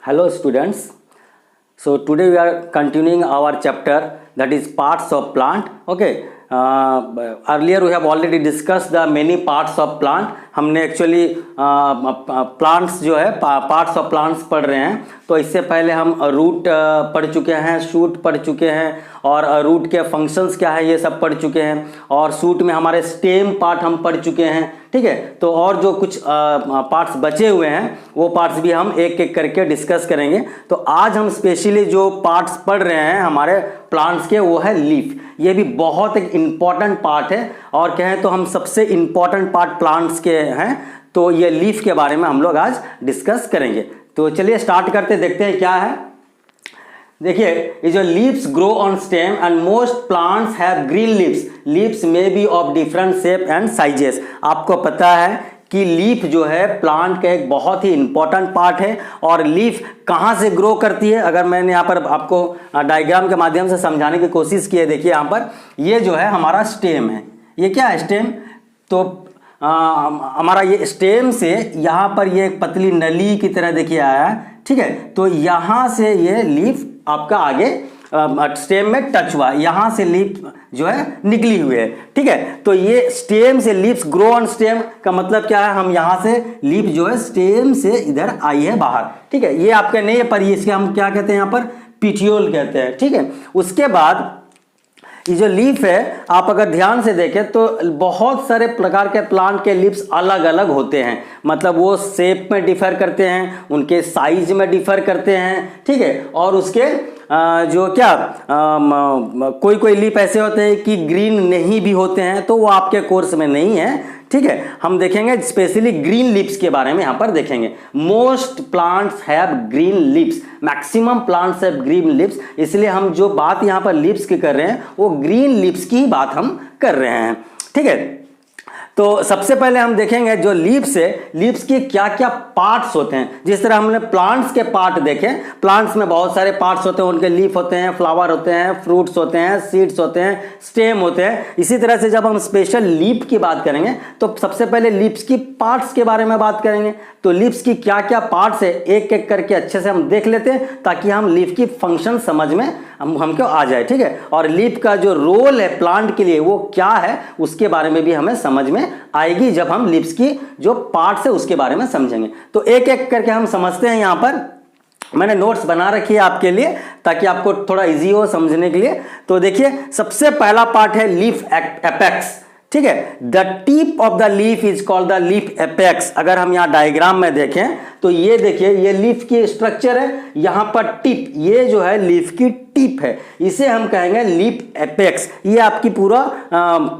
Hello students. So today we are continuing our chapter, that is parts of plant. Okay. Earlier we have already discussed the many parts of plant. हमने actually plants जो है parts of plants पढ़ रहे हैं. तो इससे पहले हम रूट पढ़ चुके हैं, शूट पढ़ चुके हैं और रूट के फंक्शंस क्या है ये सब पढ़ चुके हैं. और शूट में हमारे स्टेम पार्ट हम पढ़ चुके हैं. ठीक है. तो और जो कुछ पार्ट्स बचे हुए हैं वो पार्ट्स भी हम एक एक करके डिस्कस करेंगे. तो आज हम स्पेशली जो पार्ट्स पढ़ रहे हैं हमारे प्लांट्स के वो है लीफ. ये भी बहुत एक इम्पॉर्टेंट पार्ट है और कहें तो हम सबसे इम्पॉर्टेंट पार्ट प्लांट्स के हैं. तो ये लीफ के बारे में हम लोग आज डिस्कस करेंगे. तो चलिए स्टार्ट करते, देखते हैं क्या है. देखिए, ये जो leaves grow on stem and most plants have green leaves. Leaves may be of different shape and sizes. आपको पता है कि लीफ जो है प्लांट का एक बहुत ही इंपॉर्टेंट पार्ट है. और लीफ कहाँ से ग्रो करती है, अगर मैंने यहाँ पर आपको डायग्राम के माध्यम से समझाने की कोशिश की है. देखिए यहाँ पर ये जो है हमारा स्टेम है. ये क्या है स्टेम? तो हमारा ये स्टेम से यहाँ पर ये एक पतली नली की तरह देखिए आया है. ठीक है. तो यहाँ से ये लीफ आपका आगे स्टेम में टच हुआ, यहाँ से लीफ जो है निकली हुई है. ठीक है. तो ये स्टेम से लीव्स ग्रो ऑन स्टेम का मतलब क्या है, हम यहाँ से लीफ जो है स्टेम से इधर आई है बाहर. ठीक है. ये आपके नहीं है पर इसके हम क्या कहते हैं यहाँ पर पिटियोल कहते हैं. ठीक है. उसके बाद ये जो लीफ है आप अगर ध्यान से देखें तो बहुत सारे प्रकार के प्लांट के लीव्स अलग अलग होते हैं. मतलब वो शेप में डिफर करते हैं, उनके साइज में डिफर करते हैं. ठीक है. और उसके जो क्या कोई कोई लीफ ऐसे होते हैं कि ग्रीन नहीं भी होते हैं, तो वो आपके कोर्स में नहीं है. ठीक है. हम देखेंगे स्पेशली ग्रीन लीव्स के बारे में यहाँ पर देखेंगे. Most plants have green leaves, maximum plants have green leaves. इसलिए हम जो बात यहाँ पर लीव्स की कर रहे हैं वो ग्रीन लीव्स की बात हम कर रहे हैं. ठीक है. तो सबसे पहले हम देखेंगे जो लीव्स है, लीव्स के क्या क्या पार्ट्स होते हैं. जिस तरह हमने प्लांट्स के पार्ट देखे, प्लांट्स में बहुत सारे पार्ट्स होते हैं. उनके लीफ होते हैं, फ्लावर होते हैं, फ्रूट्स होते हैं, सीड्स होते हैं, स्टेम होते हैं. इसी तरह से जब हम स्पेशल लीफ की बात करेंगे तो सबसे पहले लीव्स की पार्ट्स के बारे में बात करेंगे. तो लीव्स की क्या क्या पार्ट्स है एक एक करके अच्छे से हम देख लेते हैं ताकि हम लीफ की फंक्शन समझ में हमको आ जाए. ठीक है. और लीफ का जो रोल है प्लांट के लिए वो क्या है उसके बारे में भी हमें समझ में आएगी जब हम लीव्स की जो पार्ट्स है उसके बारे में समझेंगे. तो एक एक करके हम समझते हैं. यहाँ पर मैंने नोट्स बना रखी है आपके लिए ताकि आपको थोड़ा इजी हो समझने के लिए. तो देखिए सबसे पहला पार्ट है लीफ एपेक्स. ठीक है. The tip of the leaf is called the leaf apex. अगर हम यहाँ डायग्राम में देखें तो ये देखिए ये लीफ की स्ट्रक्चर है. यहाँ पर टिप, ये जो है लीफ की टिप है, इसे हम कहेंगे लीफ एपेक्स. ये आपकी पूरा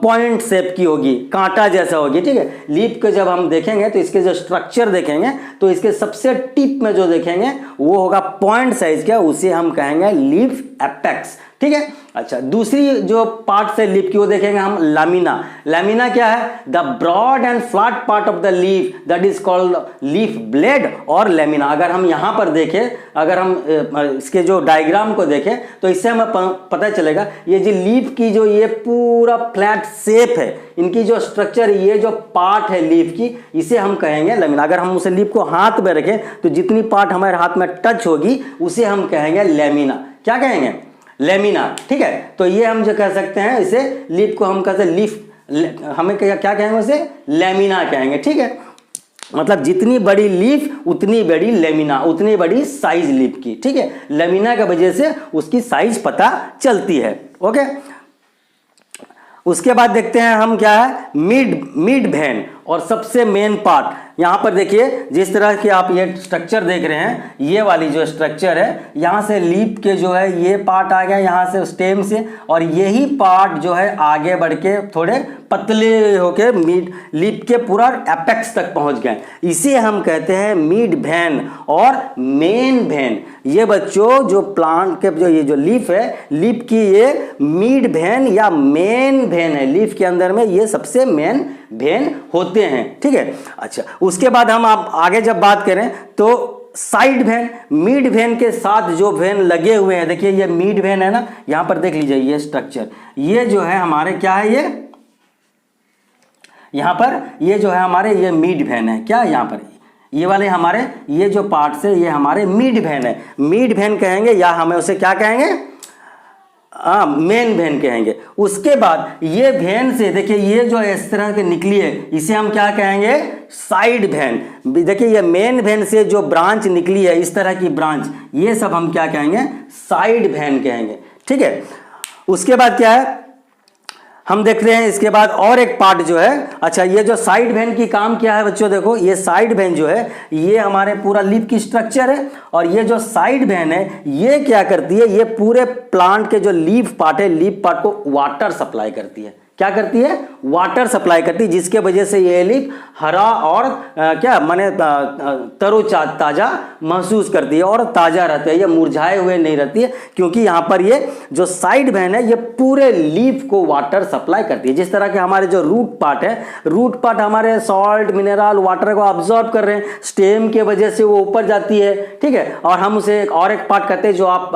पॉइंट शेप की होगी, कांटा जैसा होगी. ठीक है. लीफ को जब हम देखेंगे तो इसके जो स्ट्रक्चर देखेंगे तो इसके सबसे टिप में जो देखेंगे वो होगा पॉइंट साइज का, उसे हम कहेंगे लीफ एपेक्स. ठीक है. अच्छा, दूसरी जो पार्ट से लीफ की वो देखेंगे हम लामिना. लामिना क्या है? The broad and flat part of the leaf that is called leaf blade और लामिना. अगर हम यहाँ पर देखें, अगर हम इसके जो डायग्राम को देखें तो इससे हमें पता चलेगा ये जो लीफ की जो ये पूरा फ्लैट शेप है, इनकी जो स्ट्रक्चर, ये जो पार्ट है लीफ की, इसे हम कहेंगे लामिना. अगर हम उसे लीफ को हाथ में रखें तो जितनी पार्ट हमारे हाथ में टच होगी उसे हम कहेंगे लामिना. क्या कहेंगे? लेमिना. ठीक है. तो ये हम जो कह सकते हैं इसे लीफ को हम कहते हैं लीफ, हमें क्या कहेंगे उसे? लेमिना कहेंगे. ठीक है. मतलब जितनी बड़ी लीफ उतनी बड़ी लेमिना, उतनी बड़ी साइज लीफ की. ठीक है. लेमिना की वजह से उसकी साइज पता चलती है. ओके. उसके बाद देखते हैं हम क्या है मिड वेन. और सबसे मेन पार्ट यहाँ पर देखिए, जिस तरह के आप ये स्ट्रक्चर देख रहे हैं, ये वाली जो स्ट्रक्चर है, यहाँ से लीफ के जो है ये पार्ट आ गया यहाँ से स्टेम से, और यही पार्ट जो है आगे बढ़ के थोड़े पतले होके मिड लीफ के पूरा एपेक्स तक पहुँच गए. इसे हम कहते हैं मिड वेन और मेन वेन. ये बच्चों जो प्लांट के जो ये जो लीफ है, लीफ की ये मिड वेन या मेन वेन है. लीफ के अंदर में ये सबसे मेन वेन होते हैं. ठीक है. अच्छा, उसके बाद हम आप आगे जब बात करें तो साइड वेन, मिड वेन के साथ जो वेन लगे हुए हैं, देखिए ये मिड वेन है ना, यहां पर देख लीजिए ये स्ट्रक्चर, ये जो है हमारे क्या है, ये यहां पर ये जो है हमारे ये मिड वेन है. क्या यहाँ पर ये वाले हमारे ये जो पार्ट्स है ये हमारे मिड वेन है, मिड वेन कहेंगे या हमें उसे क्या कहेंगे, मेन वेन कहेंगे। उसके बाद ये वेन से देखिए ये जो इस तरह के निकली है इसे हम क्या कहेंगे, साइड वेन। देखिए ये मेन वेन से जो ब्रांच निकली है इस तरह की ब्रांच, ये सब हम क्या कहेंगे, साइड वेन कहेंगे। ठीक है, उसके बाद क्या है हम देख रहे हैं, इसके बाद और एक पार्ट जो है, अच्छा ये जो साइड वेन की काम क्या है बच्चों, देखो ये साइड वेन जो है ये हमारे पूरा लीफ की स्ट्रक्चर है, और ये जो साइड वेन है ये क्या करती है, ये पूरे प्लांट के जो लीफ पार्ट है, लीफ पार्ट को वाटर सप्लाई करती है। क्या करती है, वाटर सप्लाई करती है, जिसके वजह से ये लीफ हरा और क्या माने ताज़ा महसूस करती है और ताज़ा रहती है, ये मुरझाए हुए नहीं रहती है, क्योंकि यहाँ पर ये जो साइड वेन है ये पूरे लीफ को वाटर सप्लाई करती है। जिस तरह के हमारे जो रूट पार्ट है, रूट पार्ट हमारे सॉल्ट मिनरल वाटर को ऑब्जॉर्ब कर रहे हैं, स्टेम के वजह से वो ऊपर जाती है। ठीक है, और हम उसे एक पार्ट कहते हैं जो आप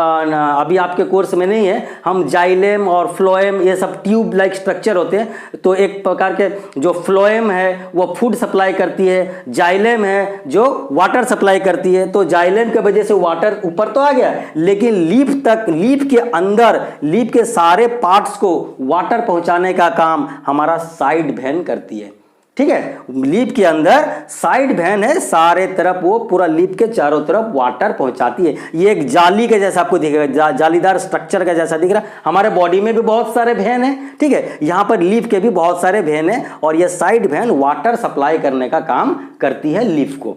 अभी आपके कोर्स में नहीं है, हम जाइलेम और फ्लोएम ये सब ट्यूब लाइक स्ट्रक्चर होते हैं। तो एक प्रकार के जो फ्लोएम है वो फूड सप्लाई करती है, जाइलेम है जो वाटर सप्लाई करती है। तो जाइलेम के वजह से वाटर ऊपर तो आ गया, लेकिन लीफ तक, लीफ के अंदर, लीफ के सारे पार्ट्स को वाटर पहुंचाने का काम हमारा साइड वेन करती है। ठीक है, लीफ के अंदर साइड वेन है, सारे तरफ वो पूरा लीफ के चारों तरफ वाटर पहुंचाती है। ये एक जाली के जैसा आपको दिखेगा, जालीदार स्ट्रक्चर का जैसा दिख रहा है। हमारे बॉडी में भी बहुत सारे वेन है। ठीक है, यहाँ पर लीफ के भी बहुत सारे वेन है, और ये साइड वेन वाटर सप्लाई करने का काम करती है लीफ को।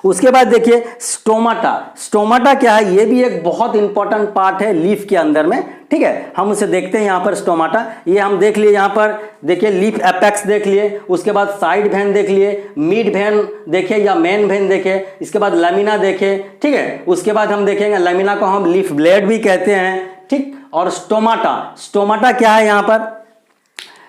उसके बाद देखिए स्टोमाटा, स्टोमाटा क्या है, ये भी एक बहुत इंपॉर्टेंट पार्ट है लीफ के अंदर में। ठीक है, हम उसे देखते हैं यहाँ पर स्टोमाटा, ये हम देख लिए, यहाँ पर देखिए लीफ एपेक्स देख लिए, उसके बाद साइड वेन देख लिए, मिड वेन देखे या मेन वेन देखे, इसके बाद लैमिना देखे। ठीक है, उसके बाद हम देखेंगे लैमिना को हम लीफ ब्लेड भी कहते हैं। ठीक, और स्टोमाटा, स्टोमाटा क्या है यहाँ पर,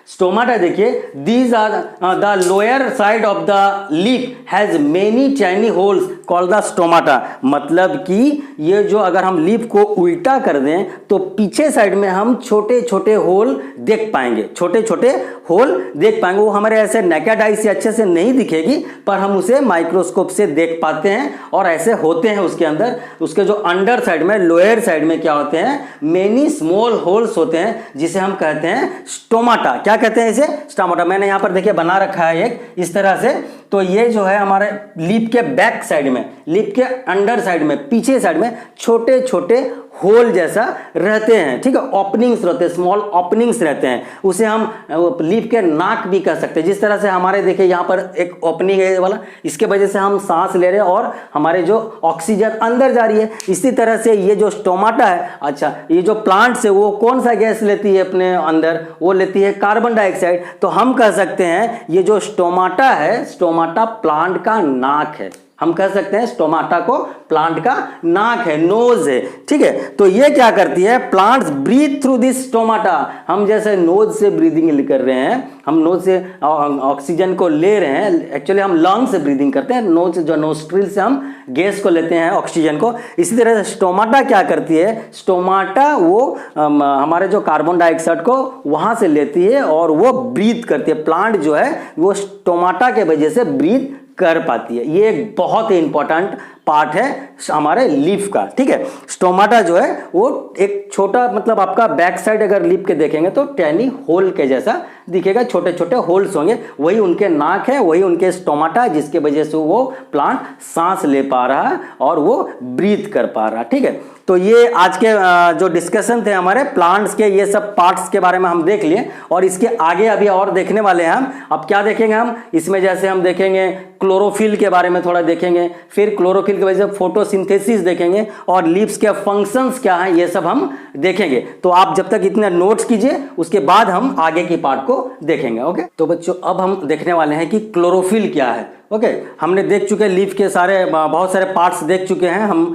स्टोमाटा देखिए, these are the lower side of the leaf has many tiny holes called the stomata. मतलब कि ये जो अगर हम लीफ को उल्टा कर दें तो पीछे साइड में हम छोटे छोटे होल देख पाएंगे, छोटे छोटे होल देख पाएंगे। वो हमारे ऐसे नेकेड आई से अच्छे से नहीं दिखेगी, पर हम उसे माइक्रोस्कोप से देख पाते हैं, और ऐसे होते हैं उसके अंदर। उसके जो अंडर साइड में, लोअर साइड में क्या होते हैं, मेनी स्मॉल होल्स होते हैं, जिसे हम कहते हैं स्टोमाटा। क्या कहते हैं इसे, स्टोमाटा। मैंने यहाँ पर देखिए बना रखा है एक इस तरह से। तो ये जो है हमारे लीफ के बैक साइड में, लीफ के अंडर साइड में, पीछे साइड में छोटे छोटे होल जैसा रहते हैं। ठीक है, ओपनिंग्स रहते हैं, स्मॉल ओपनिंग्स रहते हैं। उसे हम लीफ के नाक भी कह सकते हैं। जिस तरह से हमारे देखिए यहाँ पर एक ओपनिंग है वाला, इसके वजह से हम सांस ले रहे हैं और हमारे जो ऑक्सीजन अंदर जा रही है। इसी तरह से ये जो स्टोमाटा है, अच्छा ये जो प्लांट्स है वो कौन सा गैस लेती है अपने अंदर, वो लेती है कार्बन डाइऑक्साइड। तो हम कह सकते हैं ये जो स्टोमाटा है, स्टोमाटा प्लांट का नाक है। हम कह सकते हैं स्टोमाटा को प्लांट का नाक है, नोज है। ठीक है, तो ये क्या करती है, plants breathe through this stomata. हम जैसे नोज से ब्रीदिंग कर रहे हैं, हम नोज से ऑक्सीजन को ले रहे हैं, एक्चुअली हम लंग से ब्रीदिंग करते हैं, नोज जो नोस्ट्रिल से हम गैस को लेते हैं, ऑक्सीजन को। इसी तरह से स्टोमाटा क्या करती है, स्टोमाटा वो हमारे जो कार्बन डाइऑक्साइड को वहां से लेती है और वो ब्रीथ करती है। प्लांट जो है वो स्टोमाटा के वजह से ब्रीथ कर पाती है। ये एक बहुत ही इंपॉर्टेंट पार्ट है हमारे लीफ का। ठीक है, स्टोमाटा जो है वो एक छोटा, मतलब आपका बैक साइड अगर लीफ के देखेंगे तो टैनी होल के जैसा दिखेगा, छोटे छोटे होल्स होंगे, वही उनके नाक है, वही उनके स्टोमाटा, जिसके वजह से वो प्लांट सांस ले पा रहा है और वो ब्रीथ कर पा रहा है। ठीक है, तो ये आज के जो डिस्कशन थे हमारे प्लांट्स के, ये सब पार्ट्स के बारे में हम देख लिए, और इसके आगे अभी और देखने वाले हैं हम। अब क्या देखेंगे हम इसमें, जैसे हम देखेंगे क्लोरोफिल के बारे में थोड़ा देखेंगे, फिर क्लोरोफिल की वजह से फोटोसिंथेसिस देखेंगे, और लीव्स के फंक्शंस क्या हैं ये सब हम देखेंगे। तो आप जब तक इतने नोट्स कीजिए, उसके बाद हम आगे की पार्ट को देखेंगे। ओके, तो बच्चों अब हम देखने वाले हैं कि क्लोरोफिल क्या है। ओके, हमने देख चुके हैं लीफ के सारे बहुत सारे पार्ट्स देख चुके हैं हम,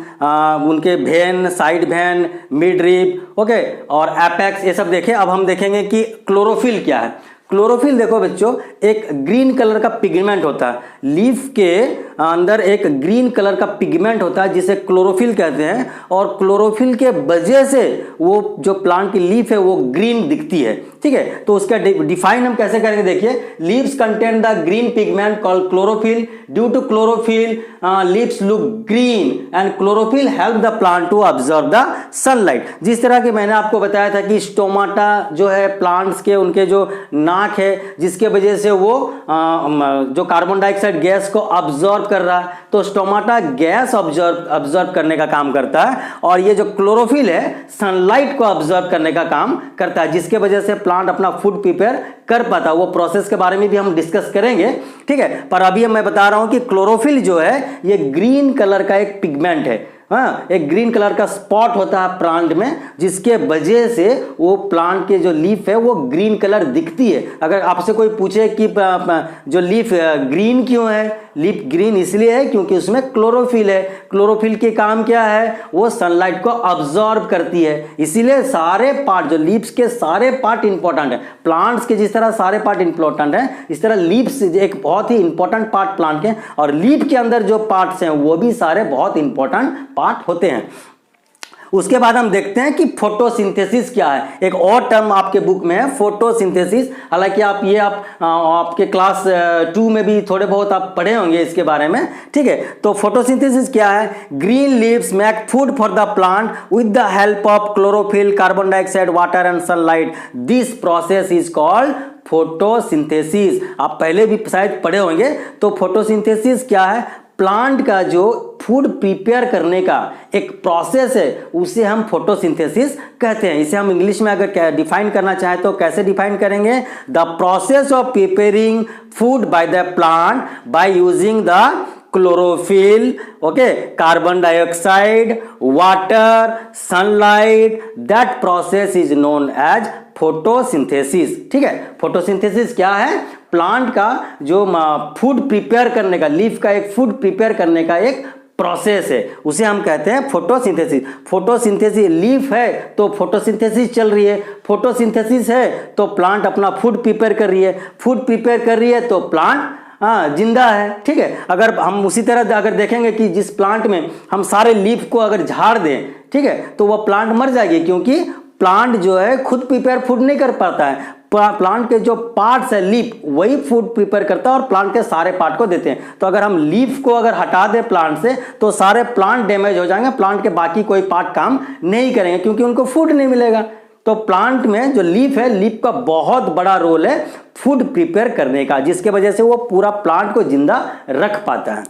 उनके when, side when, mid rib, okay, और एपेक्स, ये सब देखे। अब हम देखेंगे कि क्लोरोफिल क्या है। क्लोरोफिल देखो बच्चों, एक ग्रीन कलर का पिगमेंट होता है, लीफ के अंदर एक ग्रीन कलर का पिगमेंट होता है जिसे क्लोरोफिल कहते हैं, और क्लोरोफिल के वजह से वो जो प्लांट की लीफ है वो ग्रीन दिखती है। ठीक है, तो उसका डिफाइन हम कैसे करेंगे, देखिए, leaves contain the green pigment called chlorophyll, due to chlorophyll leaves look green and chlorophyll help the plant to observe the sunlight. जिस तरह कि मैंने आपको बताया था कि स्टोमाटा जो है प्लांट्स के, उनके जो नाक है, जिसके वजह से वो जो कार्बन डाइऑक्साइड गैस को ऑब्जर्व कर रहा है, तो स्टोमाटा गैस ऑब्जर्व करने का काम करता है, और ये जो क्लोरोफिल है सनलाइट को ऑब्जर्व करने का काम करता है, जिसके वजह से प्लांट अपना फूड प्रिपेयर कर पाता है। वो प्रोसेस के बारे में भी हम डिस्कस करेंगे। ठीक है, पर अभी मैं बता रहा हूं कि क्लोरोफिल जो है ये ग्रीन कलर का एक पिगमेंट है। हाँ, एक ग्रीन कलर का स्पॉट होता है प्लांट में, जिसके वजह से वो प्लांट के जो लीफ है वो ग्रीन कलर दिखती है। अगर आपसे कोई पूछे कि जो लीफ ग्रीन क्यों है, लीफ ग्रीन इसलिए है क्योंकि उसमें क्लोरोफिल है। क्लोरोफिल के काम क्या है, वो सनलाइट को ऑब्जॉर्ब करती है। इसीलिए सारे पार्ट, जो लीव्स के सारे पार्ट इंपॉर्टेंट है। प्लांट्स के जिस तरह सारे पार्ट इंपॉर्टेंट है, इस तरह लीव्स एक बहुत ही इंपॉर्टेंट पार्ट प्लांट के, और लीफ के अंदर जो पार्ट्स हैं वो भी सारे बहुत इंपॉर्टेंट पार्ट होते हैं। उसके बाद हम देखते हैं कि फोटोसिंथेसिस क्या है। एक और टर्म आपके बुक में है फोटोसिंथेसिस, हालांकि आपके क्लास 2 में भी थोड़े बहुत आप पढ़े होंगे इसके बारे में। ठीक है, तो फोटोसिंथेसिस क्या है, green leaves make food for the plant with the help of chlorophyll, carbon dioxide, water and sunlight. This process is called photosynthesis. आप पहले भी शायद पढ़े होंगे। तो फोटोसिंथेसिस क्या है, प्लांट का जो फूड प्रिपेयर करने का एक प्रोसेस है, उसे हम फोटोसिंथेसिस कहते हैं। इसे हम इंग्लिश में अगर डिफाइन करना चाहें तो कैसे डिफाइन करेंगे, the process of preparing food by the plant by using the chlorophyll, okay, carbon dioxide, water, sunlight, that process is known as photosynthesis. ठीक है, फोटोसिंथेसिस क्या है, प्लांट का जो फूड प्रिपेयर करने का, लीफ का एक फूड प्रिपेयर करने का एक प्रोसेस है, उसे हम कहते हैं फोटोसिंथेसिस। फोटोसिंथेसिस, लीफ है तो फोटोसिंथेसिस चल रही है, फोटोसिंथेसिस है तो प्लांट अपना फूड प्रिपेयर कर रही है, फूड प्रिपेयर कर रही है तो प्लांट जिंदा है। ठीक है, अगर हम उसी तरह अगर देखेंगे कि जिस प्लांट में हम सारे लीफ को अगर झाड़ दें, ठीक है, तो वह प्लांट मर जाएगी, क्योंकि प्लांट जो है खुद प्रिपेयर फूड नहीं कर पाता है। प्लांट के जो पार्ट्स है, लीफ, वही फूड प्रिपेयर करता है और प्लांट के सारे पार्ट को देते हैं। तो अगर हम लीफ को अगर हटा दें प्लांट से, तो सारे प्लांट डैमेज हो जाएंगे, प्लांट के बाकी कोई पार्ट काम नहीं करेंगे, क्योंकि उनको फूड नहीं मिलेगा। तो प्लांट में जो लीफ है, लीफ का बहुत बड़ा रोल है फूड प्रिपेयर करने का, जिसके वजह से वो पूरा प्लांट को जिंदा रख पाता है।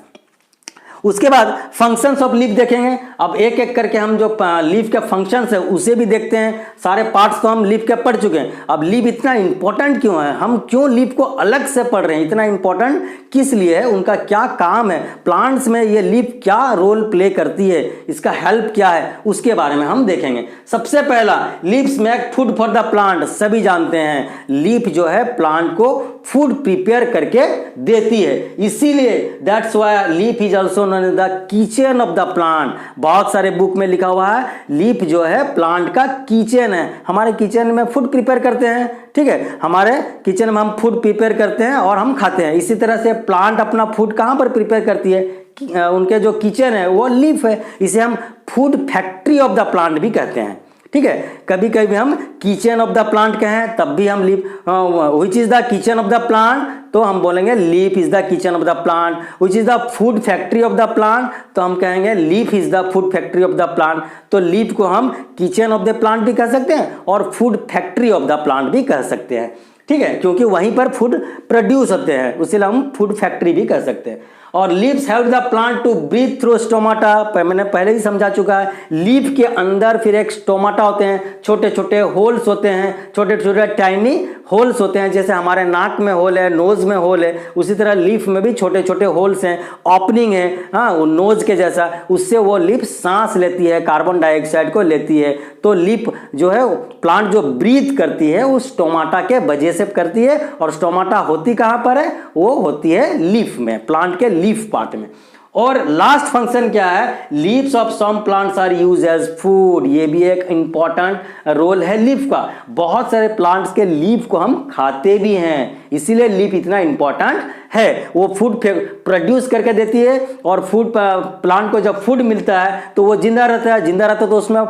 उसके बाद फंक्शंस ऑफ लीफ देखेंगे। अब एक एक करके हम जो लीफ के फंक्शंस है उसे भी देखते हैं। सारे पार्ट्स तो हम लीफ के पढ़ चुके हैं। अब लीफ इतना इंपॉर्टेंट क्यों है, हम क्यों लीफ को अलग से पढ़ रहे हैं, इतना इंपॉर्टेंट किस लिए है, उनका क्या काम है, प्लांट्स में ये लीफ क्या रोल प्ले करती है, इसका हेल्प क्या है, उसके बारे में हम देखेंगे। सबसे पहला, leaves make food for the plant. सभी जानते हैं लीफ जो है प्लांट को फूड प्रिपेयर करके देती है, इसीलिए that's why leaf is also known as the kitchen of the plant. बहुत सारे बुक में लिखा हुआ है लीफ जो है प्लांट का किचन है। हमारे किचन में फूड प्रिपेयर करते हैं, ठीक है, हमारे किचन में हम फूड प्रिपेयर करते हैं और हम खाते हैं। इसी तरह से प्लांट अपना फूड कहाँ पर प्रिपेयर करती है, उनके जो किचन है वो लीफ है। इसे हम food factory of the plant भी कहते हैं। ठीक है, कभी कभी हम किचन ऑफ द प्लांट कहें तब भी हम leaf, which is the kitchen of the plant, तो हम बोलेंगे leaf is the kitchen of the plant. Which is the food factory of the plant, तो हम कहेंगे leaf is the food factory of the plant. तो leaf को हम kitchen of the plant भी कह सकते हैं और food factory of the plant भी कह सकते हैं। ठीक है, क्योंकि वहीं पर फूड प्रोड्यूस होते हैं, उसीलिए हम फूड फैक्ट्री भी कह सकते हैं। और leaves help the plant to breathe through stomata. मैंने पहले ही समझा चुका है, लीफ के अंदर फिर एक स्टोमाटा होते हैं, छोटे छोटे होल्स होते हैं, छोटे छोटे टाइनी होल्स होते हैं। जैसे हमारे नाक में होल है, नोज में होल है, उसी तरह लीफ में भी छोटे छोटे होल्स हैं, ओपनिंग है, हाँ, वो नोज के जैसा। उससे वो लीफ सांस लेती है, कार्बन डाइऑक्साइड को लेती है। तो लीफ जो है प्लांट जो ब्रीथ करती है उस स्टोमाटा के वजह से करती है। और स्टोमाटा होती कहाँ पर है, वो होती है लीफ में, प्लांट के लीफ पार्ट में। और लास्ट फंक्शन क्या है, leaves of some plants are use as food. ये भी एक इंपॉर्टेंट रोल है लीफ का। बहुत सारे प्लांट्स के लीफ को हम खाते भी हैं, इसीलिए लीफ इतना इंपॉर्टेंट है। वो फूड प्रोड्यूस करके देती है और फूड प्लांट को जब फूड मिलता है तो वो जिंदा रहता है, जिंदा रहता है तो उसमें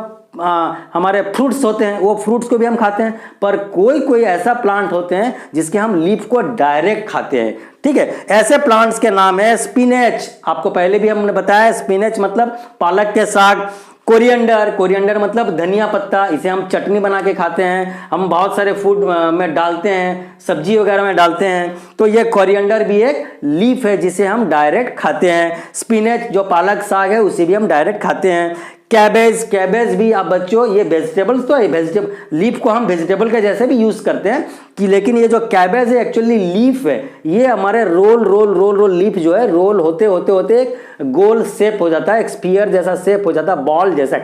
हमारे फ्रूट्स होते हैं, वो फ्रूट्स को भी हम खाते हैं। पर कोई कोई ऐसा प्लांट होते हैं जिसके हम लीफ को डायरेक्ट खाते हैं, ठीक है। ऐसे प्लांट्स के नाम है स्पिनेच, आपको पहले भी हमने बताया, स्पिनेच मतलब पालक के साग। कोरिएंडर, कोरिएंडर मतलब धनिया पत्ता, इसे हम चटनी बना के खाते हैं, हम बहुत सारे फूड में डालते हैं, सब्जी वगैरह में डालते हैं। तो ये कोरिएंडर भी एक लीफ है जिसे हम डायरेक्ट खाते हैं। स्पिनेच जो पालक साग है उसे भी हम डायरेक्ट खाते हैं। कैबेज, कैबेज भी आप बच्चों ये वेजिटेबल्स तो है, वेजिटेबल लीफ को हम वेजिटेबल के जैसे भी यूज करते हैं कि, लेकिन ये जो कैबेज है एक्चुअली लीफ है। ये हमारे रोल लीफ जो है रोल होते होते होते एक गोल शेप हो जाता है, एक स्फीयर जैसा शेप हो जाता है, बॉल जैसा,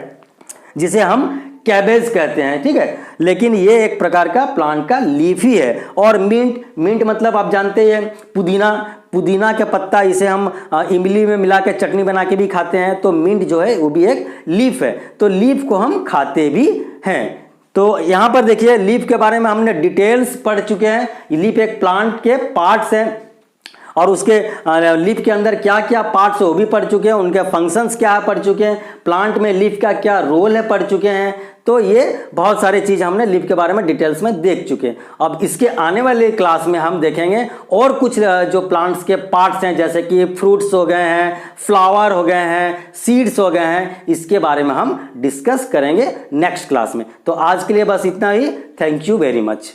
जिसे हम कैबेज कहते हैं, ठीक है। लेकिन ये एक प्रकार का प्लांट का लीफ ही है। और मिंट, मिंट मतलब आप जानते हैं पुदीना, पुदीना का पत्ता, इसे हम इमली में मिला के चटनी बना के भी खाते हैं। तो मिंट जो है वो भी एक लीफ है, तो लीफ को हम खाते भी हैं। तो यहाँ पर देखिए लीफ के बारे में हमने डिटेल्स पढ़ चुके हैं। लीफ एक प्लांट के पार्ट्स हैं और उसके लीफ के अंदर क्या क्या पार्ट्स है वो भी पढ़ चुके हैं, उनके फंक्शंस क्या है पढ़ चुके हैं, प्लांट में लीफ का क्या रोल है पढ़ चुके हैं। तो ये बहुत सारी चीज़ हमने लीफ के बारे में डिटेल्स में देख चुके हैं। अब इसके आने वाले क्लास में हम देखेंगे और कुछ जो प्लांट्स के पार्ट्स हैं, जैसे कि फ्रूट्स हो गए हैं, फ्लावर हो गए हैं, सीड्स हो गए हैं, इसके बारे में हम डिस्कस करेंगे नेक्स्ट क्लास में। तो आज के लिए बस इतना ही। Thank you very much.